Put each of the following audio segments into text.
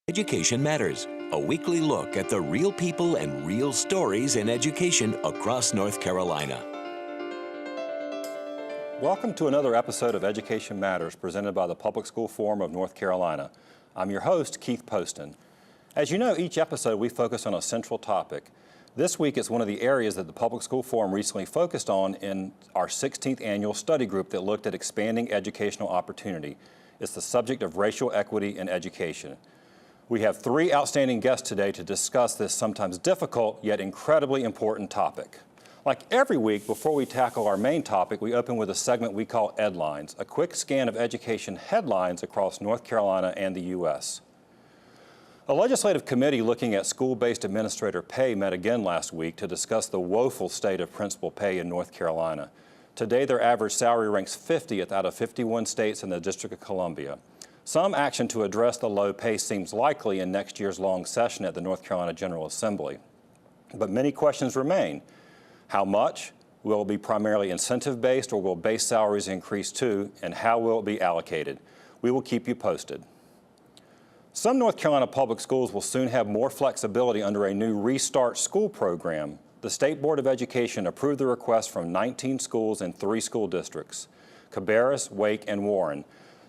Education Matters, a weekly look at the real people and real stories in education across North Carolina. Welcome to another episode of Education Matters presented by the Public School Forum of North Carolina. I'm your host, Keith Poston. As you know, each episode we focus on a central topic. This week it's one of the areas that the Public School Forum recently focused on in our 16th annual study group that looked at expanding educational opportunity. It's the subject of racial equity in education. We have three outstanding guests today to discuss this sometimes difficult yet incredibly important topic. Like every week, before we tackle our main topic, we open with a segment we call Edlines, a quick scan of education headlines across North Carolina and the U.S. A legislative committee looking at school-based administrator pay met again last week to discuss the woeful state of principal pay in North Carolina. Today, their average salary ranks 50th out of 51 states in the District of Columbia. Some action to address the low pay seems likely in next year's long session at the North Carolina General Assembly. But many questions remain. How much? Will it be primarily incentive-based, or will base salaries increase too? And how will it be allocated? We will keep you posted. Some North Carolina public schools will soon have more flexibility under a new Restart School program. The State Board of Education approved the request from 19 schools in 3 school districts, Cabarrus, Wake, and Warren.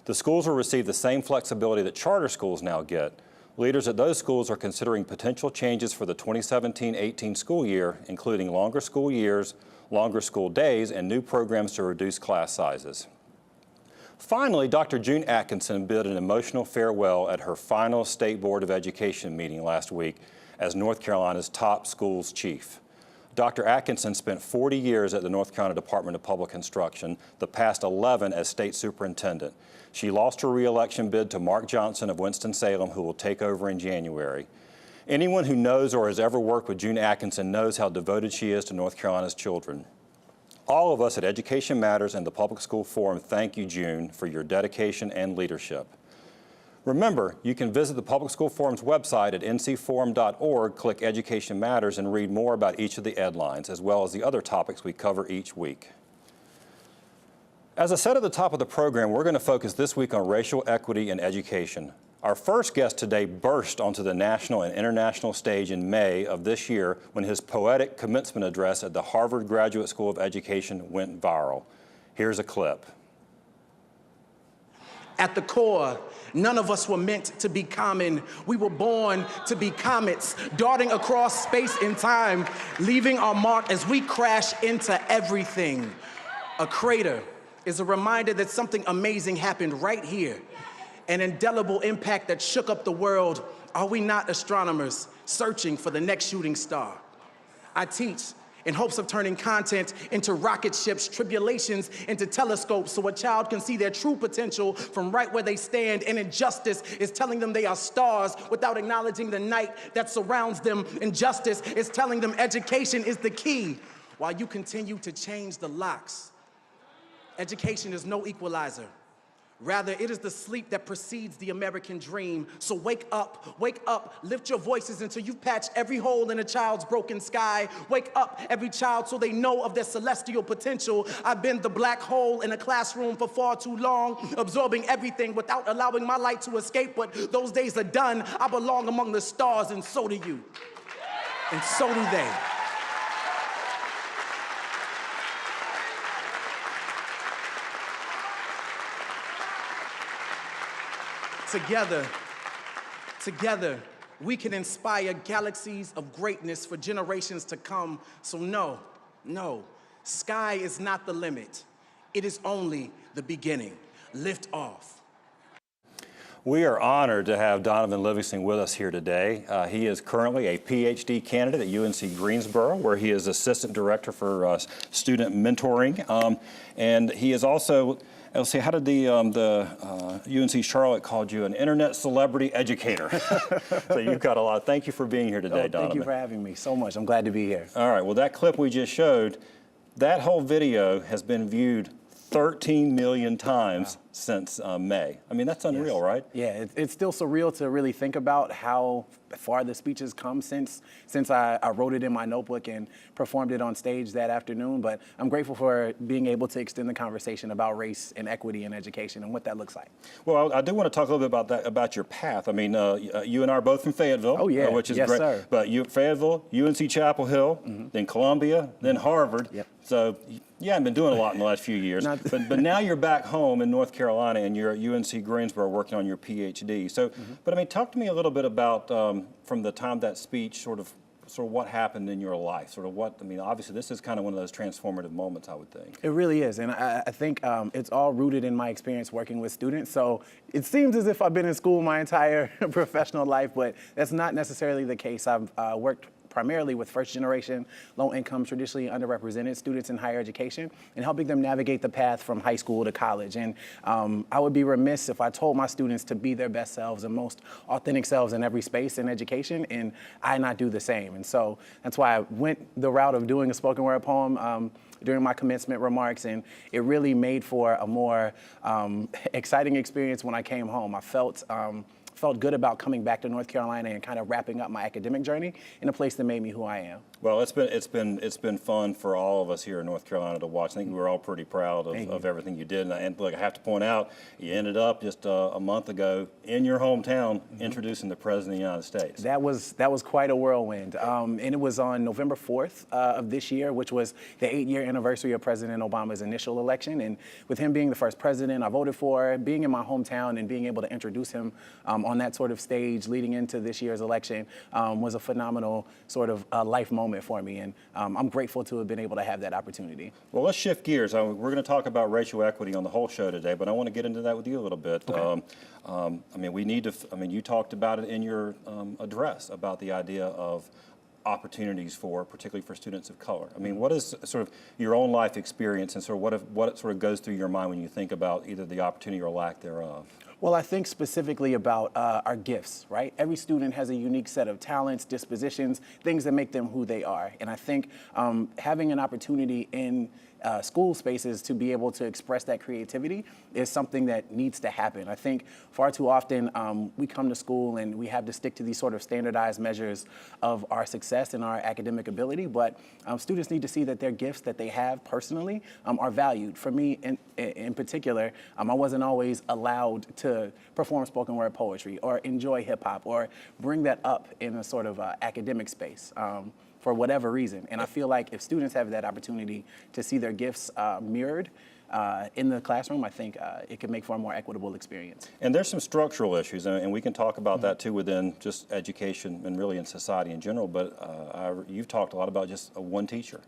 The schools will receive the same flexibility that charter schools now get. Leaders at those schools are considering potential changes for the 2017-18 school year, including longer school years, longer school days, and new programs to reduce class sizes. Finally, Dr. June Atkinson bid an emotional farewell at her final State Board of Education meeting last week as North Carolina's top schools chief. Dr. Atkinson spent 40 years at the North Carolina Department of Public Instruction, the past 11 as state superintendent. She lost her re-election bid to Mark Johnson of Winston-Salem, who will take over in January. Anyone who knows or has ever worked with June Atkinson knows how devoted she is to North Carolina's children. All of us at Education Matters and the Public School Forum thank you, June, for your dedication and leadership. Remember, you can visit the Public School Forum's website at ncforum.org, click Education Matters, and read more about each of the Edlines, as well as the other topics we cover each week. As I said at the top of the program, we're going to focus this week on racial equity in education. Our first guest today burst onto the national and international stage in May of this year when his poetic commencement address at the Harvard Graduate School of Education went viral. Here's a clip. At the core, none of us were meant to be common. We were born to be comets, darting across space and time, leaving our mark as we crash into everything. A crater is a reminder that something amazing happened right here, an indelible impact that shook up the world. Are we not astronomers searching for the next shooting star? I teach in hopes of turning content into rocket ships, tribulations into telescopes, so a child can see their true potential from right where they stand. And injustice is telling them they are stars without acknowledging the night that surrounds them. Injustice is telling them education is the key while you continue to change the locks. Education is no equalizer. Rather, it is the sleep that precedes the American dream. So wake up, lift your voices until you've patched every hole in a child's broken sky. Wake up, every child, so they know of their celestial potential. I've been the black hole in a classroom for far too long, absorbing everything without allowing my light to escape. But those days are done. I belong among the stars, and so do you. And so do they. Together, we can inspire galaxies of greatness for generations to come. So no, sky is not the limit. It is only the beginning. Lift off. We are honored to have Donovan Livingston with us here today. He is currently a PhD candidate at UNC Greensboro, where he is Assistant Director for Student Mentoring. And he is also, let's see, how did the UNC Charlotte called you an internet celebrity educator? So you've got a lot. Thank you for being here today, Donovan. Thank you for having me so much. I'm glad to be here. All right, well, that clip we just showed, that whole video has been viewed 13 million times since May. I mean, that's unreal, right? Yeah, it's still surreal to really think about how far the speech has come since I wrote it in my notebook and performed it on stage that afternoon. But I'm grateful for being able to extend the conversation about race and equity in education and what that looks like. Well, I do want to talk a little bit about that, about your path. I mean, you and I are both from Fayetteville, Oh, yeah. which is Yes, great. sir. But you Fayetteville, UNC Chapel Hill, then Columbia, then Harvard. Yep. So you haven't been doing a lot in the last few years. But now you're back home in North Carolina and you're at UNC Greensboro working on your PhD. So, but I mean, talk to me a little bit about from the time that speech, sort of what happened in your life, sort of what, I mean, obviously this is kind of one of those transformative moments, I would think. It really is, and I think it's all rooted in my experience working with students. So it seems as if I've been in school my entire professional life, but that's not necessarily the case. I've worked primarily with first-generation, low-income, traditionally underrepresented students in higher education and helping them navigate the path from high school to college. And I would be remiss if I told my students to be their best selves and most authentic selves in every space in education, and I not do the same. And so that's why I went the route of doing a spoken word poem during my commencement remarks, and it really made for a more exciting experience when I came home. I felt good about coming back to North Carolina and kind of wrapping up my academic journey in a place that made me who I am. Well, it's been fun for all of us here in North Carolina to watch. I think we were all pretty proud of everything you did. And look, I have to point out, you ended up just a month ago in your hometown introducing the President of the United States. That was quite a whirlwind. And it was on November 4th of this year, which was the 8-year anniversary of President Obama's initial election. And with him being the first president I voted for, being in my hometown and being able to introduce him on that sort of stage leading into this year's election was a phenomenal sort of life moment for me, and I'm grateful to have been able to have that opportunity. Well, let's shift gears. We're going to talk about racial equity on the whole show today, but I want to get into that with you a little bit. Okay. I mean, we need to. I mean, you talked about it in your address about the idea of opportunities for, particularly for students of color. I mean, what is sort of your own life experience, and sort of what sort of goes through your mind when you think about either the opportunity or lack thereof? Well, I think specifically about our gifts, right? Every student has a unique set of talents, dispositions, things that make them who they are. And I think having an opportunity in school spaces to be able to express that creativity is something that needs to happen. I think far too often we come to school and we have to stick to these sort of standardized measures of our success and our academic ability, but students need to see that their gifts that they have personally are valued. For me in particular, I wasn't always allowed to perform spoken word poetry or enjoy hip hop or bring that up in a sort of academic space. For whatever reason. And I feel like if students have that opportunity to see their gifts mirrored in the classroom, I think it could make for a more equitable experience. And there's some structural issues, and we can talk about that too within just education and really in society in general, but you've talked a lot about just one teacher.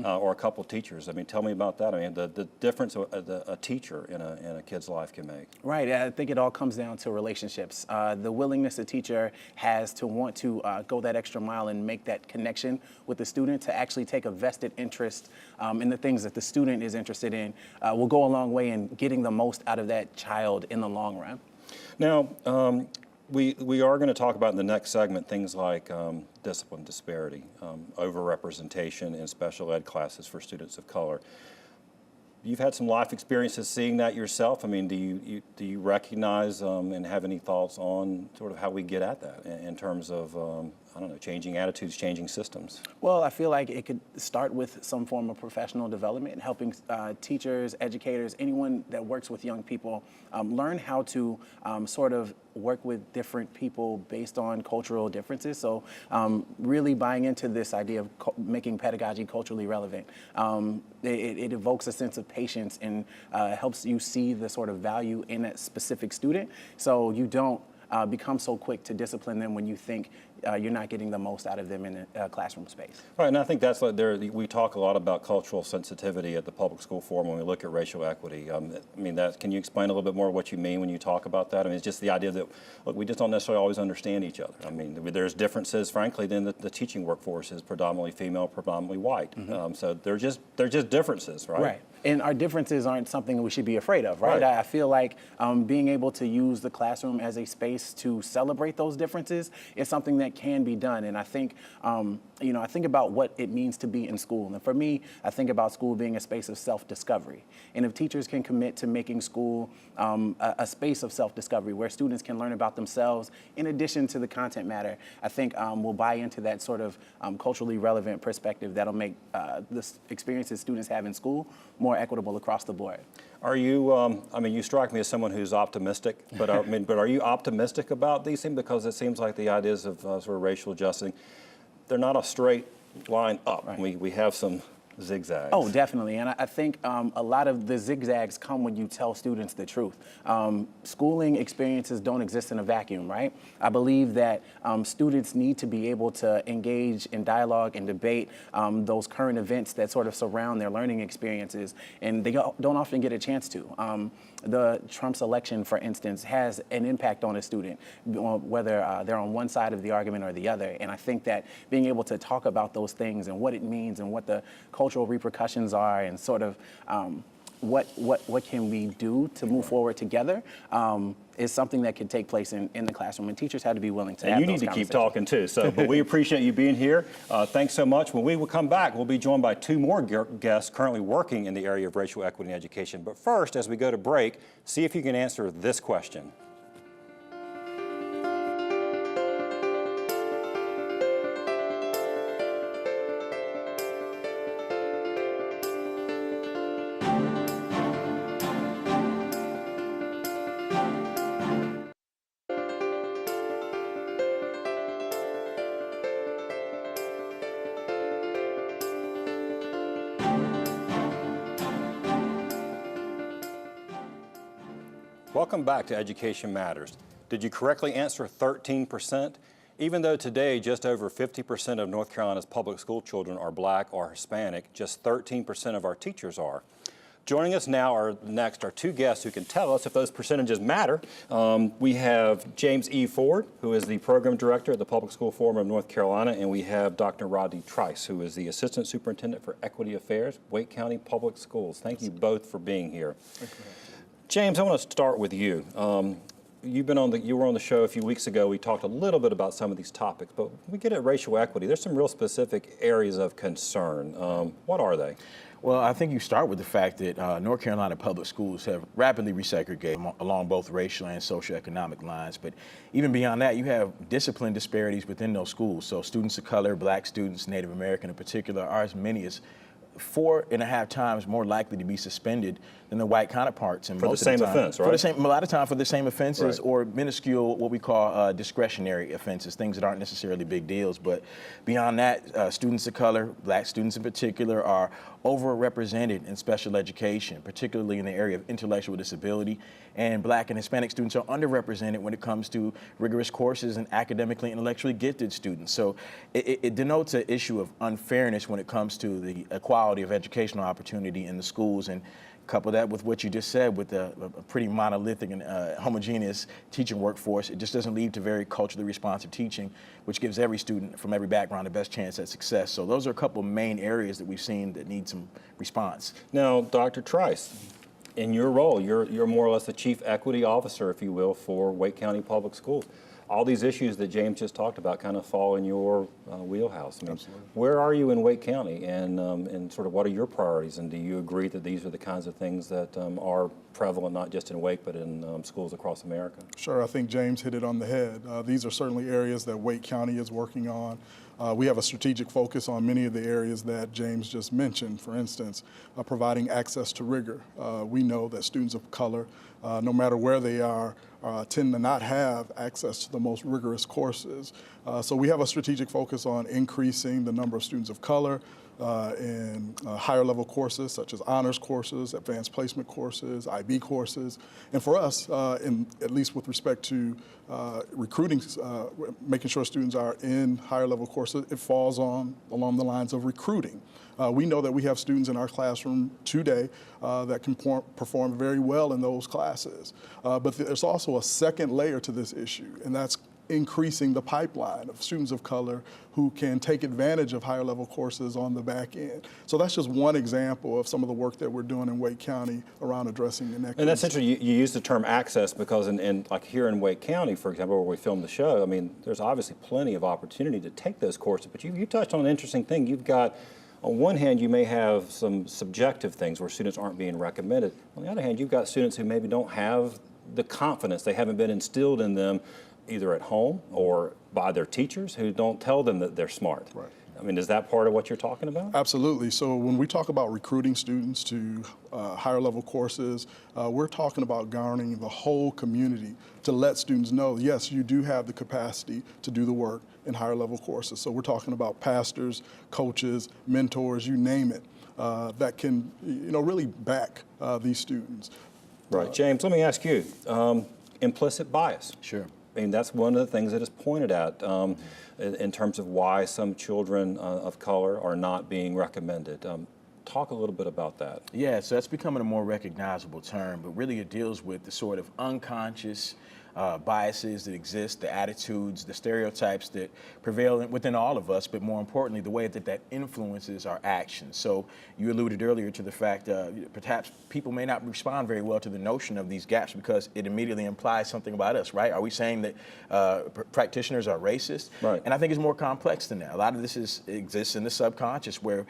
Or a couple of teachers. I mean, tell me about that. I mean, the difference a teacher in a kid's life can make. Right. I think it all comes down to relationships. The willingness a teacher has to want to go that extra mile and make that connection with the student, to actually take a vested interest in the things that the student is interested in, will go a long way in getting the most out of that child in the long run. Now, we are going to talk about in the next segment things like discipline disparity, overrepresentation in special ed classes for students of color. You've had some life experiences seeing that yourself. I mean, do you recognize and have any thoughts on sort of how we get at that in terms of, I don't know, changing attitudes, changing systems? Well, I feel like it could start with some form of professional development, helping teachers, educators, anyone that works with young people learn how to sort of work with different people based on cultural differences. So really buying into this idea of making pedagogy culturally relevant. It evokes a sense of patience and helps you see the sort of value in a specific student, so you don't become so quick to discipline them when you think you're not getting the most out of them in a classroom space. Right, and I think that's like we talk a lot about cultural sensitivity at the public school forum when we look at racial equity. I mean, can you explain a little bit more what you mean when you talk about that? I mean, it's just the idea that, look, we just don't necessarily always understand each other. I mean, there's differences, frankly, then the teaching workforce is predominantly female, predominantly white. So they're just differences, right? Right. And our differences aren't something we should be afraid of, right? I feel like being able to use the classroom as a space to celebrate those differences is something that can be done. And I think, I think about what it means to be in school. And for me, I think about school being a space of self-discovery. And if teachers can commit to making school a space of self-discovery where students can learn about themselves in addition to the content matter, I think we'll buy into that sort of culturally relevant perspective that'll make the experiences students have in school more equitable across the board. Are you, you strike me as someone who's optimistic, but are you optimistic about these things? Because it seems like the ideas of sort of racial justice, they're not a straight line up. Right. We have some zigzags. Oh, definitely. And I think a lot of the zigzags come when you tell students the truth. Schooling experiences don't exist in a vacuum, right? I believe that students need to be able to engage in dialogue and debate those current events that sort of surround their learning experiences, and they don't often get a chance to. The Trump's election, for instance, has an impact on a student, whether they're on one side of the argument or the other. And I think that being able to talk about those things and what it means and what the cultural repercussions are and sort of what can we do to move forward together is something that could take place in the classroom, and teachers have to be willing to have those conversations. You need to keep talking too, but we appreciate you being here. Thanks so much. When we will come back, we'll be joined by two more guests currently working in the area of racial equity in education. But first, as we go to break, see if you can answer this question. Welcome back to Education Matters. Did you correctly answer 13%? Even though today just over 50% of North Carolina's public school children are Black or Hispanic, just 13% of our teachers are. Joining us now are two guests who can tell us if those percentages matter. We have James E. Ford, who is the Program Director at the Public School Forum of North Carolina, and we have Dr. Rodney Trice, who is the Assistant Superintendent for Equity Affairs, Wake County Public Schools. Thank you both for being here. James, I want to start with you. You were on the show a few weeks ago. We talked a little bit about some of these topics, but when we get at racial equity, there's some real specific areas of concern. What are they? Well, I think you start with the fact that North Carolina public schools have rapidly resegregated along both racial and socioeconomic lines. But even beyond that, you have discipline disparities within those schools. So students of color, Black students, Native American in particular, are as many as 4.5 times more likely to be suspended than the white counterparts. And for the same offense, right? A lot of time for the same offenses, right, or minuscule, what we call discretionary offenses, things that aren't necessarily big deals. But beyond that, students of color, Black students in particular, are overrepresented in special education, particularly in the area of intellectual disability. And Black and Hispanic students are underrepresented when it comes to rigorous courses and academically, intellectually gifted students. So it denotes an issue of unfairness when it comes to the equality of educational opportunity in the schools. And couple that with what you just said, with a pretty monolithic and homogeneous teaching workforce, it just doesn't lead to very culturally responsive teaching, which gives every student from every background the best chance at success. So those are a couple of main areas that we've seen that need some response. Now, Dr. Trice, in your role, you're more or less the Chief Equity Officer, if you will, for Wake County Public Schools. All these issues that James just talked about kind of fall in your wheelhouse. Absolutely. Where are you in Wake County, and sort of what are your priorities, and do you agree that these are the kinds of things that are prevalent not just in Wake but in schools across America? Sure, I think James hit it on the head. These are certainly areas that Wake County is working on. We have a strategic focus on many of the areas that James just mentioned. For instance, providing access to rigor. We know that students of color, no matter where they are, tend to not have access to the most rigorous courses. So we have a strategic focus on increasing the number of students of color in higher level courses such as honors courses, advanced placement courses, IB courses. And for us, at least with respect to recruiting, making sure students are in higher level courses, it falls along the lines of recruiting. We know that we have students in our classroom today that can perform very well in those classes. But there's also a second layer to this issue, and that's increasing the pipeline of students of color who can take advantage of higher level courses on the back end. So that's just one example of some of the work that we're doing in Wake County around addressing inequities. And that's interesting, you use the term access because in like here in Wake County, for example, where we filmed the show, I mean, there's obviously plenty of opportunity to take those courses, but you touched on an interesting thing. You've got, on one hand, you may have some subjective things where students aren't being recommended. On the other hand, you've got students who maybe don't have the confidence, they haven't been instilled in them either at home or by their teachers who don't tell them that they're smart. Right. I mean, is that part of what you're talking about? Absolutely. So when we talk about recruiting students to higher level courses, we're talking about garnering the whole community to let students know, yes, you do have the capacity to do the work in higher level courses. So we're talking about pastors, coaches, mentors, you name it, that can really back these students. Right. James, let me ask you, implicit bias. Sure. I mean, that's one of the things that is pointed at in terms of why some children of color are not being recommended. Talk a little bit about that. Yeah, so that's becoming a more recognizable term, but really it deals with the sort of unconscious biases that exist, the attitudes, the stereotypes that prevail within all of us, but more importantly, the way that that influences our actions. So you alluded earlier to the fact perhaps people may not respond very well to the notion of these gaps because it immediately implies something about us, right? Are we saying that practitioners are racist? Right. And I think it's more complex than that. A lot of this exists in the subconscious where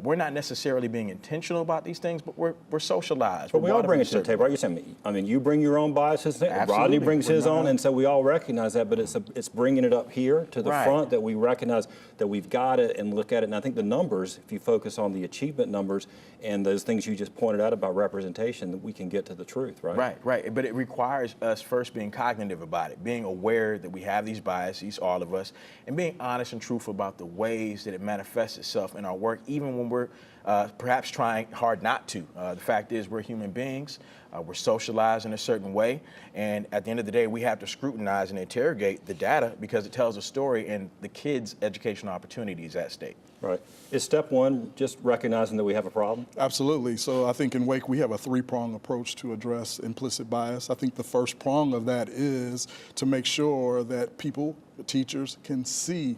we're not necessarily being intentional about these things, but we're socialized. But we all bring it to the table, right? You're saying, I mean, you bring your own biases, Absolutely. Rodney brings his own, and so we all recognize that, but it's bringing it up here to the Right. front that we recognize that we've got it and look at it. And I think the numbers, if you focus on the achievement numbers and those things you just pointed out about representation, that we can get to the truth, right? Right, right. But it requires us first being cognitive about it, being aware that we have these biases, all of us, and being honest and truthful about the ways that it manifests itself in our work, even when we're perhaps trying hard not to. The fact is we're human beings. We're socialized in a certain way, and at the end of the day, we have to scrutinize and interrogate the data because it tells a story and the kids' educational opportunities at stake. Right. Is step one just recognizing that we have a problem? Absolutely. So I think in Wake we have a three-prong approach to address implicit bias. I think the first prong of that is to make sure that people, teachers, can see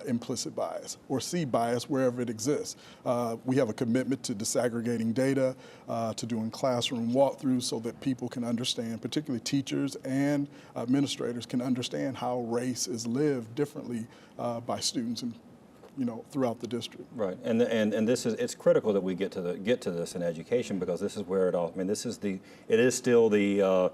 implicit bias or see bias wherever it exists. We have a commitment to disaggregating data, to doing classroom walkthroughs so that people can understand, particularly teachers and administrators can understand how race is lived differently by students and throughout the district. Right, and this is, it's critical that we get to this in education because this is where it all, I mean, it is still the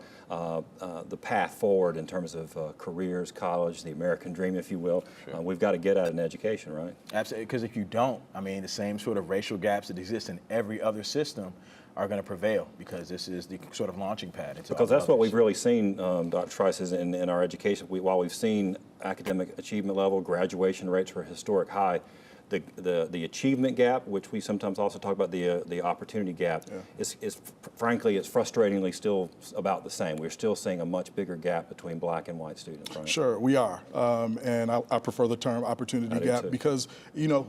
path forward in terms of careers, college, the American dream, if you will. Sure. We've got to get at it in education, right? Absolutely, because if you don't, I mean, the same sort of racial gaps that exist in every other system are going to prevail because this is the sort of launching pad. Because that's what we've really seen, Dr. Trice, is in our education. While we've seen academic achievement level, graduation rates were historic high, the achievement gap, which we sometimes also talk about the opportunity gap, is frankly, it's frustratingly still about the same. We're still seeing a much bigger gap between black and white students, right? Sure, we are. And I prefer the term opportunity gap because,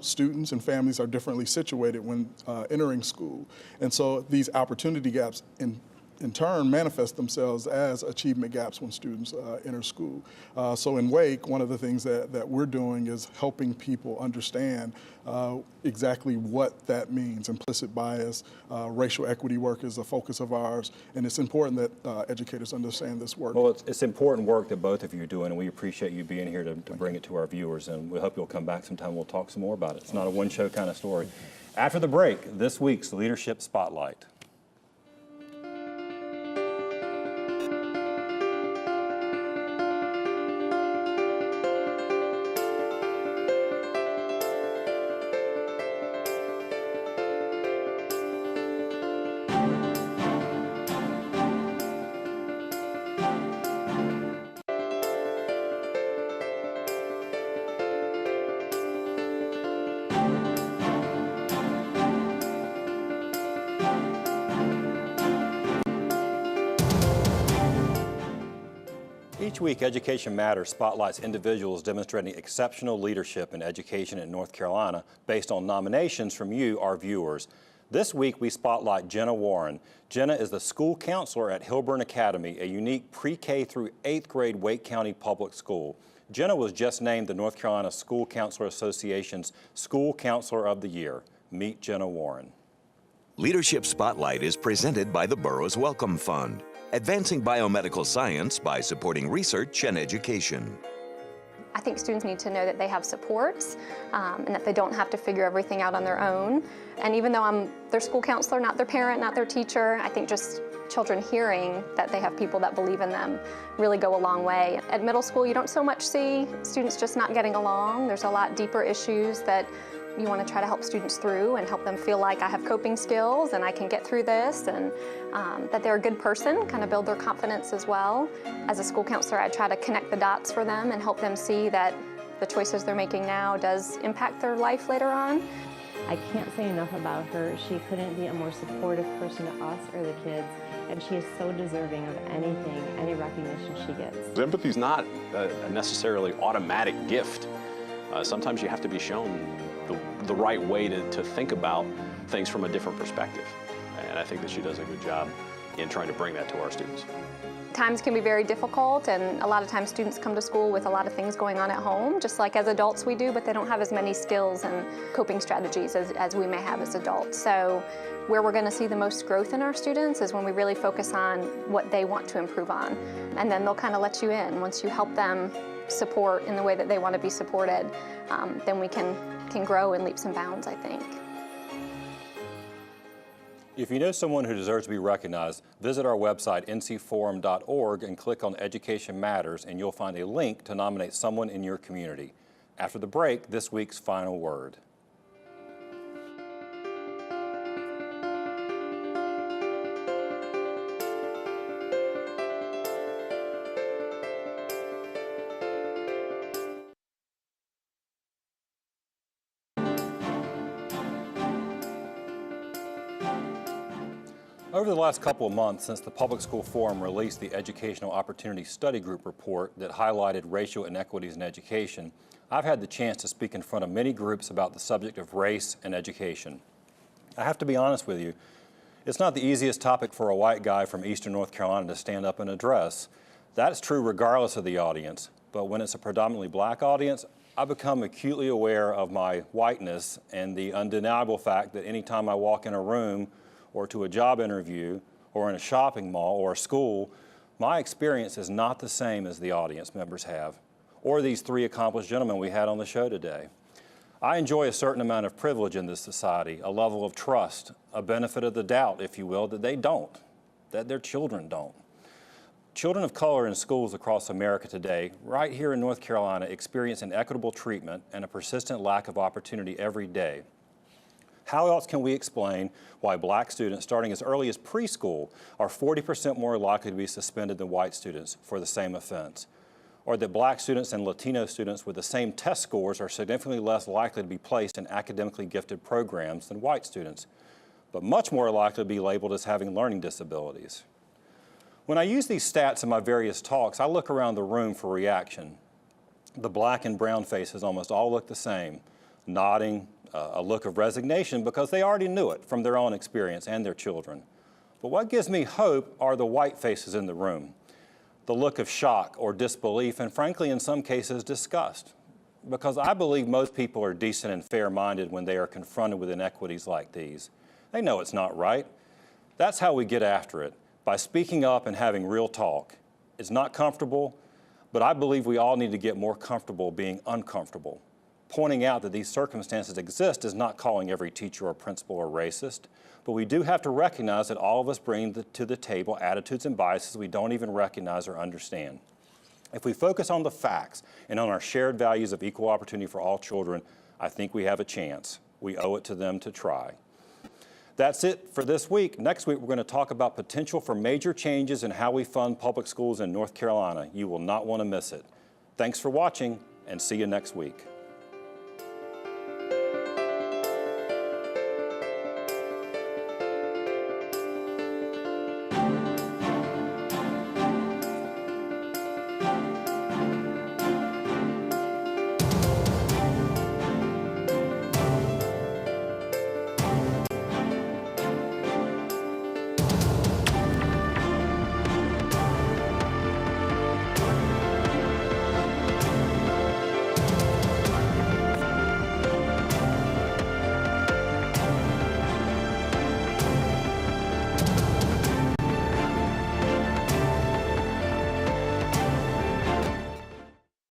students and families are differently situated when entering school. And so these opportunity gaps in turn manifest themselves as achievement gaps when students enter school. So in Wake, one of the things that we're doing is helping people understand exactly what that means. Implicit bias, racial equity work is a focus of ours, and it's important that educators understand this work. Well, it's important work that both of you are doing, and we appreciate you being here to bring it to our viewers, and we hope you'll come back sometime. We'll talk some more about it. It's not a one-show kind of story. After the break, this week's Leadership Spotlight. Each week, Education Matters spotlights individuals demonstrating exceptional leadership in education in North Carolina based on nominations from you, our viewers. This week, we spotlight Jenna Warren. Jenna is the school counselor at Hilburn Academy, a unique pre-K through 8th grade Wake County public school. Jenna was just named the North Carolina School Counselor Association's School Counselor of the Year. Meet Jenna Warren. Leadership Spotlight is presented by the Borough's Welcome Fund, advancing biomedical science by supporting research and education. I think students need to know that they have supports and that they don't have to figure everything out on their own. And even though I'm their school counselor, not their parent, not their teacher, I think just children hearing that they have people that believe in them really go a long way. At middle school, you don't so much see students just not getting along. There's a lot deeper issues that you want to try to help students through and help them feel like I have coping skills and I can get through this, and that they're a good person, kind of build their confidence as well. As a school counselor, I try to connect the dots for them and help them see that the choices they're making now does impact their life later on. I can't say enough about her. She couldn't be a more supportive person to us or the kids, and she is so deserving of anything, any recognition she gets. Empathy is not a necessarily automatic gift. Sometimes you have to be shown the right way to think about things from a different perspective. And I think that she does a good job in trying to bring that to our students. Times can be very difficult, and a lot of times students come to school with a lot of things going on at home, just like as adults we do, but they don't have as many skills and coping strategies as we may have as adults. So where we're going to see the most growth in our students is when we really focus on what they want to improve on. And then they'll kind of let you in. Once you help them support in the way that they want to be supported, then we can grow in leaps and bounds, I think. If you know someone who deserves to be recognized, visit our website, ncforum.org, and click on Education Matters, and you'll find a link to nominate someone in your community. After the break, this week's final word. Over the last couple of months, since the Public School Forum released the Educational Opportunity Study Group report that highlighted racial inequities in education, I've had the chance to speak in front of many groups about the subject of race and education. I have to be honest with you, it's not the easiest topic for a white guy from Eastern North Carolina to stand up and address. That's true regardless of the audience, but when it's a predominantly black audience, I become acutely aware of my whiteness and the undeniable fact that anytime I walk in a room or to a job interview, or in a shopping mall or a school, my experience is not the same as the audience members have, or these three accomplished gentlemen we had on the show today. I enjoy a certain amount of privilege in this society, a level of trust, a benefit of the doubt, if you will, that they don't, that their children don't. Children of color in schools across America today, right here in North Carolina, experience inequitable treatment and a persistent lack of opportunity every day. How else can we explain why black students starting as early as preschool are 40% more likely to be suspended than white students for the same offense? Or that black students and Latino students with the same test scores are significantly less likely to be placed in academically gifted programs than white students, but much more likely to be labeled as having learning disabilities? When I use these stats in my various talks, I look around the room for reaction. The black and brown faces almost all look the same, nodding, a look of resignation because they already knew it from their own experience and their children. But what gives me hope are the white faces in the room, the look of shock or disbelief, and frankly, in some cases, disgust. Because I believe most people are decent and fair-minded when they are confronted with inequities like these. They know it's not right. That's how we get after it, by speaking up and having real talk. It's not comfortable, but I believe we all need to get more comfortable being uncomfortable. Pointing out that these circumstances exist is not calling every teacher or principal a racist, but we do have to recognize that all of us bring to the table attitudes and biases we don't even recognize or understand. If we focus on the facts and on our shared values of equal opportunity for all children, I think we have a chance. We owe it to them to try. That's it for this week. Next week, we're going to talk about potential for major changes in how we fund public schools in North Carolina. You will not want to miss it. Thanks for watching, and see you next week.